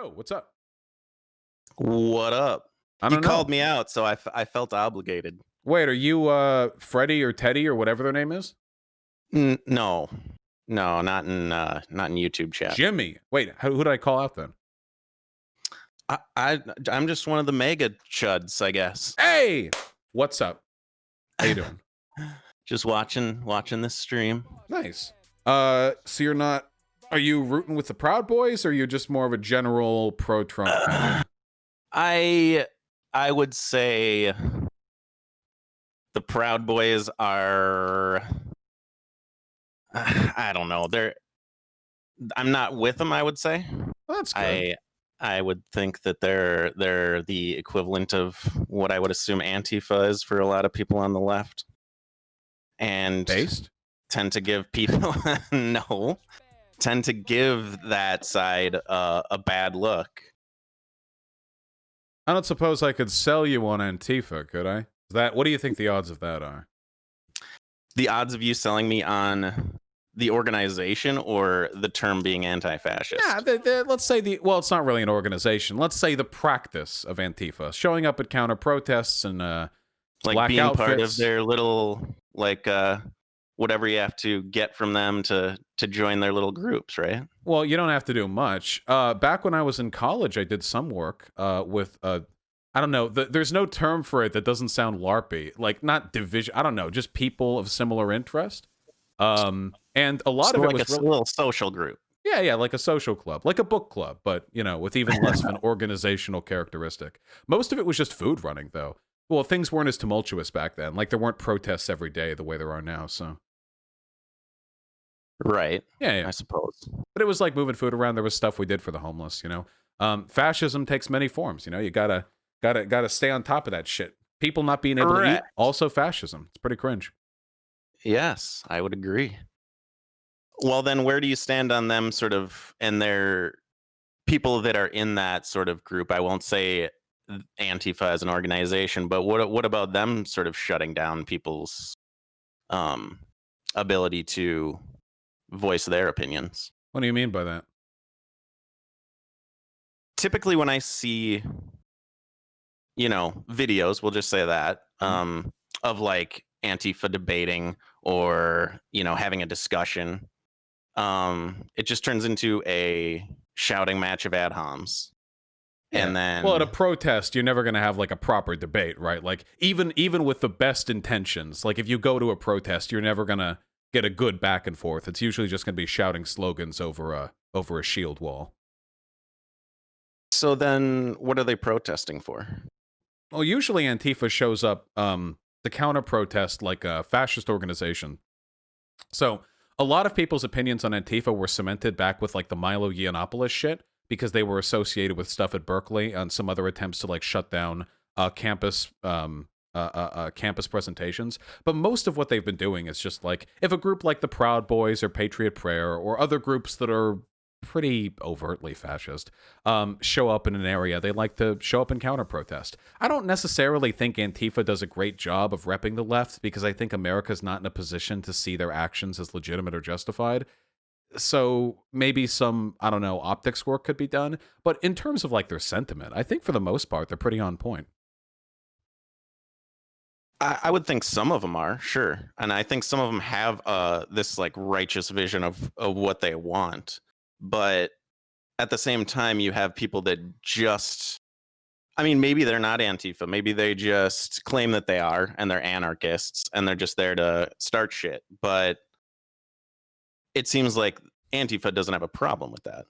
Joe, what's up? What up? I You don't know. called me out, so I felt obligated. Wait, are you Freddie or Teddy or whatever their name is? No, no, not in YouTube chat. Jimmy. Wait, who did I call out then? I'm just one of the mega chuds, I guess. Hey, what's up? How you doing? Just watching this stream. Nice. So you're not? Are you rooting with the Proud Boys, or are you just more of a general pro-Trump kind of? I would say the Proud Boys are. I don't know. I'm not with them. I would say. Well, that's good. I would think that they're the equivalent of what I would assume Antifa is for a lot of people on the left, and Based? tend to give people tend to give that side a bad look. I don't suppose I could sell you on Antifa, could I? What do you think the odds of that are? The odds of you selling me on the organization or the term being anti-fascist? Yeah, let's say well, it's not really an organization. Let's say the practice of Antifa, showing up at counter protests and like black being outfits. part of their little whatever you have to get from them to join their little groups, right? Well, you don't have to do much. Back when I was in college, I did some work with I don't know. There's no term for it that doesn't sound LARPy. Like not division. I don't know. Just people of similar interest. And a lot of it like was a little social group. Yeah, like a social club, like a book club, but with even less of an organizational characteristic. Most of it was just food running, though. Well, things weren't as tumultuous back then. Like there weren't protests every day the way there are now. So. Right. Yeah. I suppose. But it was like moving food around. There was stuff we did for the homeless. Fascism takes many forms. You gotta stay on top of that shit. People not being able to eat, also fascism. It's pretty cringe. Yes, I would agree. Well, then where do you stand on them sort of and their people that are in that sort of group? I won't say Antifa as an organization, but what about them sort of shutting down people's ability to voice their opinions? What do you mean by that? Typically when I see videos, we'll just say that, of like Antifa debating or having a discussion, it just turns into a shouting match of ad homs. Yeah. And then, well, at a protest, you're never going to have like a proper debate, right? Like even with the best intentions, like if you go to a protest, you're never going to get a good back and forth. It's usually just going to be shouting slogans over a shield wall. So then what are they protesting for? Well, usually Antifa shows up to counter protest like a fascist organization. So a lot of people's opinions on Antifa were cemented back with like the Milo Yiannopoulos shit because they were associated with stuff at Berkeley and some other attempts to like shut down campus presentations. But most of what they've been doing is just like if a group like the Proud Boys or Patriot Prayer or other groups that are pretty overtly fascist show up in an area, they like to show up and counter protest. I don't necessarily think Antifa does a great job of repping the left because I think America's not in a position to see their actions as legitimate or justified. So maybe some, I don't know, optics work could be done. But in terms of like their sentiment, I think for the most part, they're pretty on point. I would think some of them are, sure. And I think some of them have this like righteous vision of what they want. But at the same time, you have people that maybe they're not Antifa. Maybe they just claim that they are and they're anarchists and they're just there to start shit. But it seems like Antifa doesn't have a problem with that.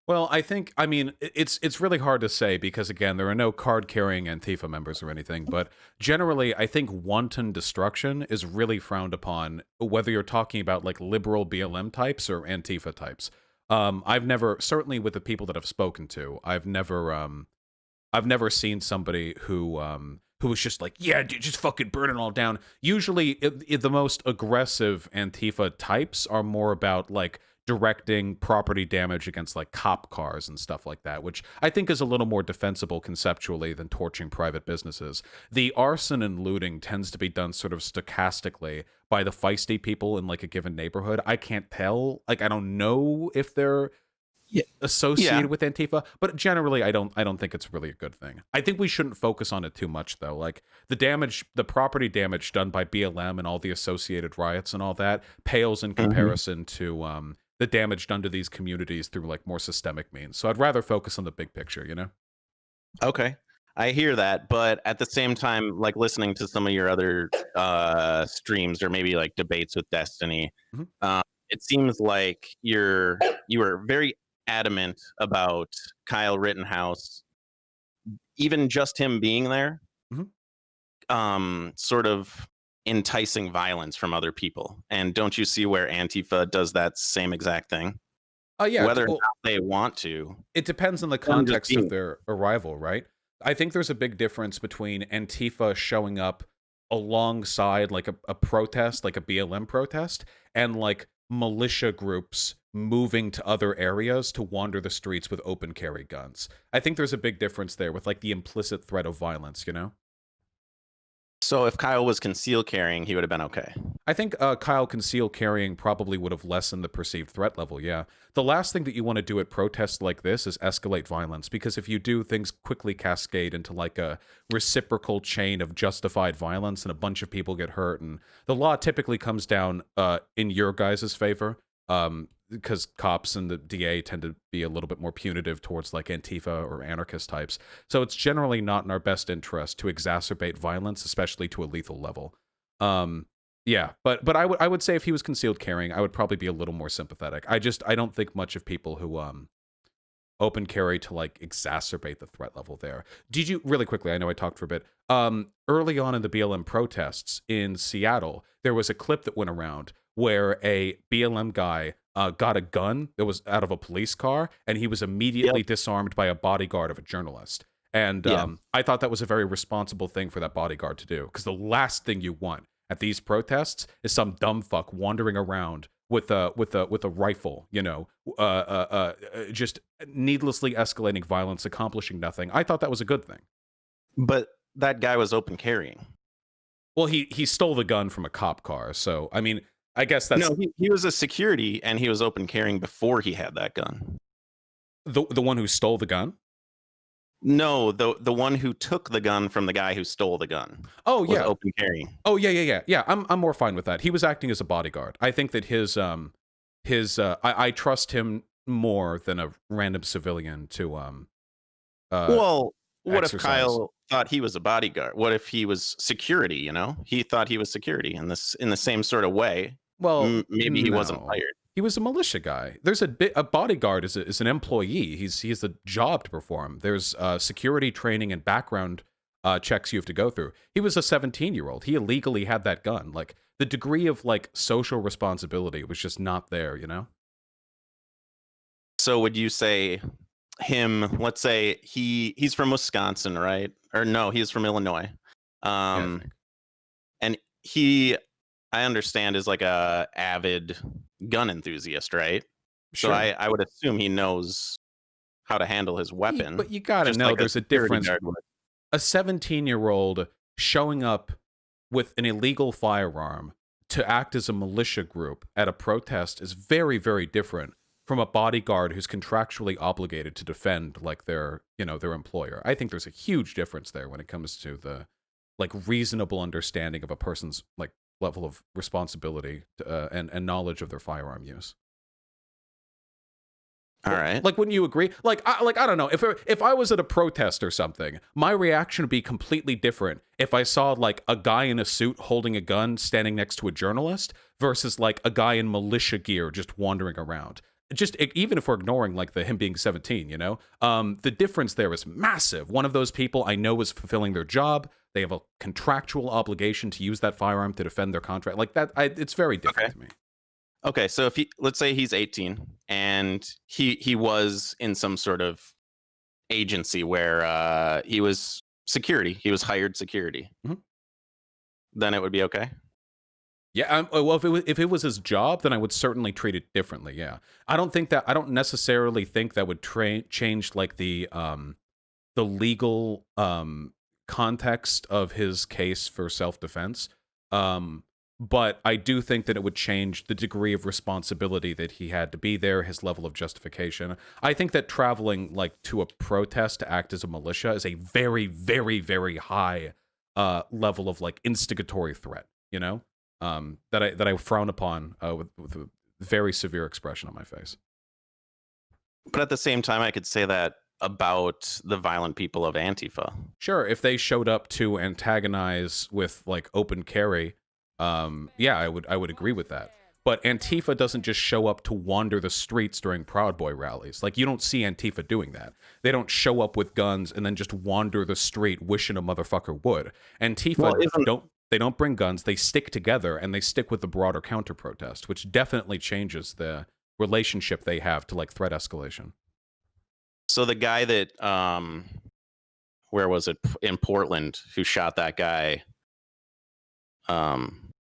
Well, it's really hard to say because, again, there are no card-carrying Antifa members or anything, but generally, I think wanton destruction is really frowned upon, whether you're talking about, like, liberal BLM types or Antifa types. I've never, certainly with the people that I've spoken to, I've never seen somebody who was just like, yeah, dude, just fucking burn it all down. Usually, the most aggressive Antifa types are more about, like, directing property damage against like cop cars and stuff like that, which I think is a little more defensible conceptually than torching private businesses. The arson and looting tends to be done sort of stochastically by the feisty people in like a given neighborhood. I can't tell, like I don't know if they're Yeah. Yeah. associated with Antifa, but generally I don't think it's really a good thing. I think we shouldn't focus on it too much though. Like the property damage done by BLM and all the associated riots and all that pales in Mhm. comparison to the damage done to these communities through like more systemic means. So I'd rather focus on the big picture, you know? Okay. I hear that, but at the same time, like listening to some of your other streams or maybe like debates with Destiny, Mhm, it seems like you were very adamant about Kyle Rittenhouse, even just him being there, mhm. sort of enticing violence from other people. And don't you see where Antifa does that same exact thing? Yeah, Whether or well, not they want to, it depends on the them just context of being their arrival, right? I think there's a big difference between Antifa showing up alongside like a protest, like a BLM protest, and like militia groups moving to other areas to wander the streets with open carry guns. I think there's a big difference there with like the implicit threat of violence, you know? so if Kyle was concealed carrying, he would have been okay. I think Kyle concealed carrying probably would have lessened the perceived threat level. Yeah. The last thing that you want to do at protests like this is escalate violence because if you do, things quickly cascade into like a reciprocal chain of justified violence and a bunch of people get hurt. And the law typically comes down in your guys' favor because cops and the DA tend to be a little bit more punitive towards like Antifa or anarchist types. So it's generally not in our best interest to exacerbate violence, especially to a lethal level. Um, yeah, but I would say if he was concealed carrying, I would probably be a little more sympathetic. I don't think much of people who open carry to like exacerbate the threat level there. Did you really quickly, I know I talked for a bit. Early on in the BLM protests in Seattle, there was a clip that went around where a BLM guy got a gun that was out of a police car and he was Yep. immediately disarmed by a bodyguard of a journalist. And Yeah. I thought that was a very responsible thing for that bodyguard to do because the last thing you want at these protests is some dumb fuck wandering around with a rifle, you know, just needlessly escalating violence, accomplishing nothing. I thought that was a good thing. But that guy was open carrying. Well, he stole the gun from a cop car, so I mean, I guess No, that's he was a security and he was open carrying before he had that gun. the one who stole the gun. No, the one who took the gun from the guy who stole the gun Oh was yeah, open carrying. oh yeah. I'm more fine with that. He was acting as a bodyguard. I think that I trust him more than a random civilian to uh Well, what if exercise. Kyle thought he was a bodyguard? What if he was security, you know? He thought he was security in the same sort of way. Well, Maybe he wasn't no. hired. He was a militia guy. There's a bodyguard is an employee. He's a job to perform. There's security training and background checks you have to go through. He was a 17-year-old. He illegally had that gun. Like the degree of like social responsibility was just not there, you know? So would you say let's say he's from Wisconsin, right? Or no, he's from Illinois. Yeah, I Um think. and he I understand is like a avid gun enthusiast, right? So Sure. I would assume he knows how to handle his But weapon, you got to just know like a there's a security difference. guard would. A 17-year-old showing up with an illegal firearm to act as a militia group at a protest is very, very different from a bodyguard who's contractually obligated to defend like their employer. I think there's a huge difference there when it comes to the like reasonable understanding of a person's like level of responsibility and knowledge of their firearm use. All right. Like, wouldn't you agree? Like I don't know. If I was at a protest or something, my reaction would be completely different if I saw like a guy in a suit holding a gun standing next to a journalist versus like a guy in militia gear just wandering around. Even if we're ignoring like the him being 17, you know, the difference there is massive. One of those people I know is fulfilling their job. They have a contractual obligation to use that firearm to defend their contract. Like that, it's very different Okay. to me. Okay, so if he let's say he's 18 and he was in some sort of agency where he was security, he was hired security, Mhm. then it would be okay. Yeah, well, if it was his job, then I would certainly treat it differently. Yeah, I don't necessarily think that would change like the legal context of his case for self defense. Um, But I do think that it would change the degree of responsibility that he had to be there, his level of justification. I think that traveling like to a protest to act as a militia is a very, very, very high level of like instigatory threat. You know, that I frown upon with a very severe expression on my face. But at the same time, I could say that about the violent people of Antifa. Sure, if they showed up to antagonize with like open carry, yeah, I would agree with that. But Antifa doesn't just show up to wander the streets during Proud Boy rallies. Like you don't see Antifa doing that. They don't show up with guns and then just wander the street wishing a motherfucker would. Well, Antifa isn't don't bring guns. They stick together and they stick with the broader counter protest, which definitely changes the relationship they have to like threat escalation. so the guy that where was it in Portland who shot that guy? Um,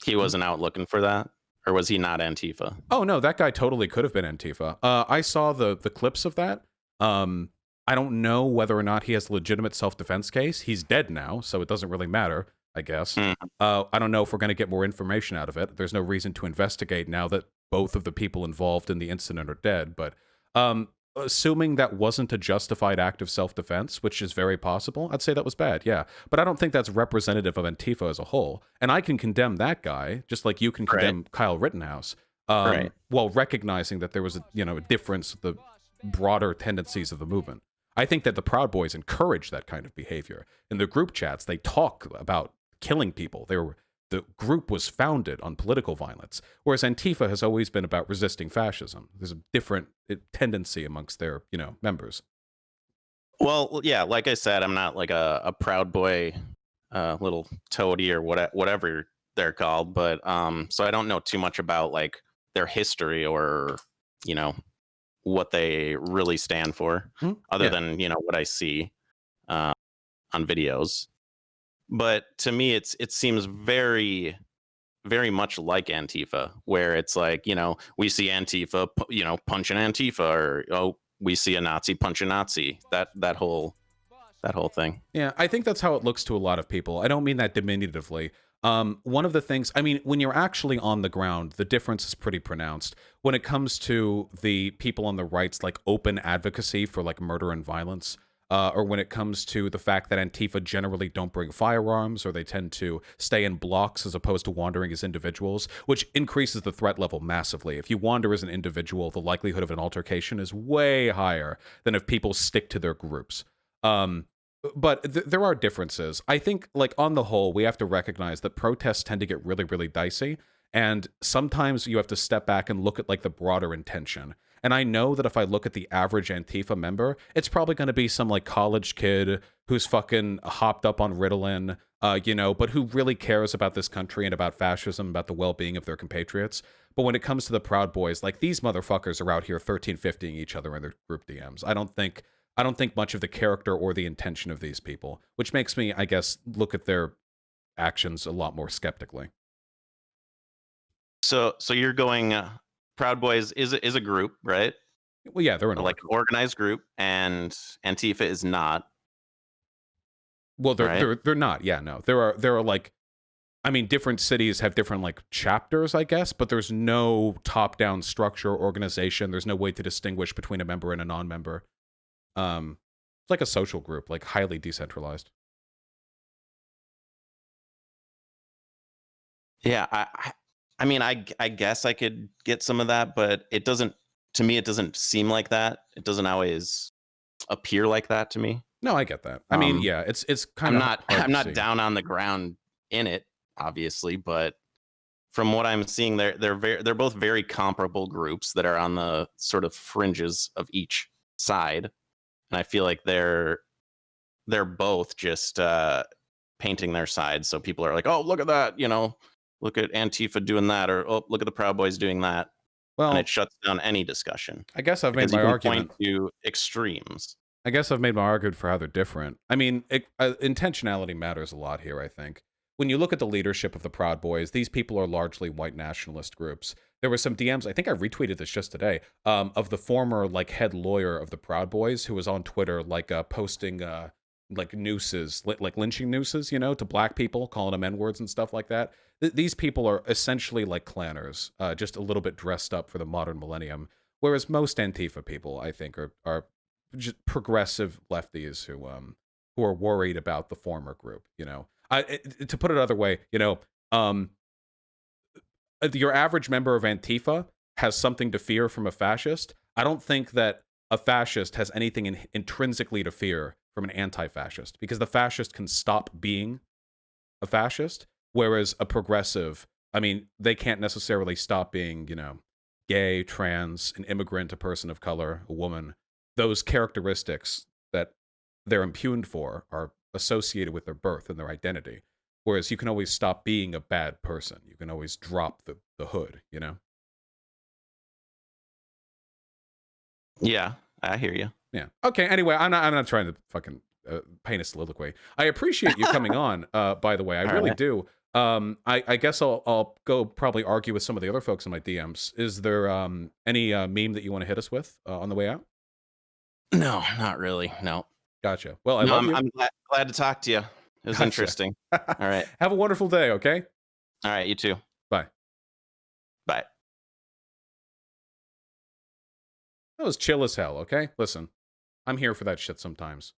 he wasn't out looking for that, or was he not Antifa? Oh no, that guy totally could have been Antifa. I saw the clips of that. I don't know whether or not he has a legitimate self defense case. He's dead now, so it doesn't really matter, I guess. Mm. I don't know if we're going to get more information out of it. There's no reason to investigate now that both of the people involved in the incident are dead. But assuming that wasn't a justified act of self defense, which is very possible, I'd say that was bad. Yeah, but I don't think that's representative of Antifa as a whole. And I can condemn that guy just like you can Right. condemn Kyle Rittenhouse. Right. While recognizing that there was a difference with the broader tendencies of the movement. I think that the Proud Boys encourage that kind of behavior. In the group chats, they talk about killing people. The group was founded on political violence, whereas Antifa has always been about resisting fascism. There's a different tendency amongst their members. Well, yeah, like I said, I'm not like a Proud Boy, little toady or whatever they're called, but so I don't know too much about like their history or you know what they really stand for, other Yeah. than what I see uh, on videos. But to me, it seems very, very much like Antifa, where it's like we see Antifa, punch an Antifa, or we see a Nazi punch a Nazi. That whole thing. Yeah, I think that's how it looks to a lot of people. I don't mean that diminutively. One of the things, I mean, when you're actually on the ground, the difference is pretty pronounced. When it comes to the people on the right's like open advocacy for like murder and violence, or when it comes to the fact that Antifa generally don't bring firearms, or they tend to stay in blocks as opposed to wandering as individuals, which increases the threat level massively. If you wander as an individual, the likelihood of an altercation is way higher than if people stick to their groups. But there are differences. I think, like, on the whole, we have to recognize that protests tend to get really, really dicey. And sometimes you have to step back and look at, like, the broader intention. And I know that if I look at the average Antifa member, it's probably going to be some, like, college kid who's fucking hopped up on Ritalin, but who really cares about this country and about fascism, about the well-being of their compatriots. But when it comes to the Proud Boys, like, these motherfuckers are out here 1350ing each other in their group DMs. I don't think much of the character or the intention of these people, which makes me, I guess, look at their actions a lot more skeptically. So you're going. Proud Boys is a group, right? Well, yeah, they're an Like an organized group, and Antifa is not. Well, they're right? they're not. Yeah, no, there are like, I mean, different cities have different like chapters, I guess, but there's no top-down structure or organization. There's no way to distinguish between a member and a non-member. It's like a social group, like highly decentralized. Yeah, I mean, I guess I could get some of that, but it doesn't. To me, it doesn't seem like that. It doesn't always appear like that to me. No, I get that. I mean, Um, yeah, it's kind I'm of not hard I'm to not see. down on the ground in it, obviously, but from what I'm seeing, they're both very comparable groups that are on the sort of fringes of each side, and I feel like they're both just painting their side, so people are like, oh, look at that, look at Antifa doing that, or oh, look at the Proud Boys doing that, and it Well, shuts down any discussion I guess I've made because you my can point argument. to extremes. I guess I've made my argument for how they're different. I mean, intentionality matters a lot here, I think. When you look at the leadership of the Proud Boys, these people are largely white nationalist groups. There were some DMs, I think I retweeted this just today, of the former like head lawyer of the Proud Boys who was on Twitter like posting like nooses, like lynching nooses, to black people, calling them N-words and stuff like that. These people are essentially like clanners, just a little bit dressed up for the modern millennium. Whereas most Antifa people, I think, are just progressive lefties who are worried about the former group. To put it another way, um, your average member of Antifa has something to fear from a fascist. I don't think that a fascist has anything intrinsically to fear from an anti-fascist, because the fascist can stop being a fascist, whereas a progressive, I mean, they can't necessarily stop being, gay, trans, an immigrant, a person of color, a woman. Those characteristics that they're impugned for are associated with their birth and their identity. Whereas you can always stop being a bad person. You can always drop the hood. Yeah, I hear you. Yeah. Okay. Anyway, I'm not trying to fucking paint a soliloquy. I appreciate you coming on. By the way, I All really right. do. I guess I'll go probably argue with some of the other folks in my DMs. Is there any meme that you want to hit us with on the way out? No, not really. No. Gotcha. Well, I No, love I'm you. I'm glad to talk to you. It was Gotcha. interesting. All right. Have a wonderful day. Okay. All right, you too. Bye. Bye. That was chill as hell. Okay. Listen, I'm here for that shit sometimes.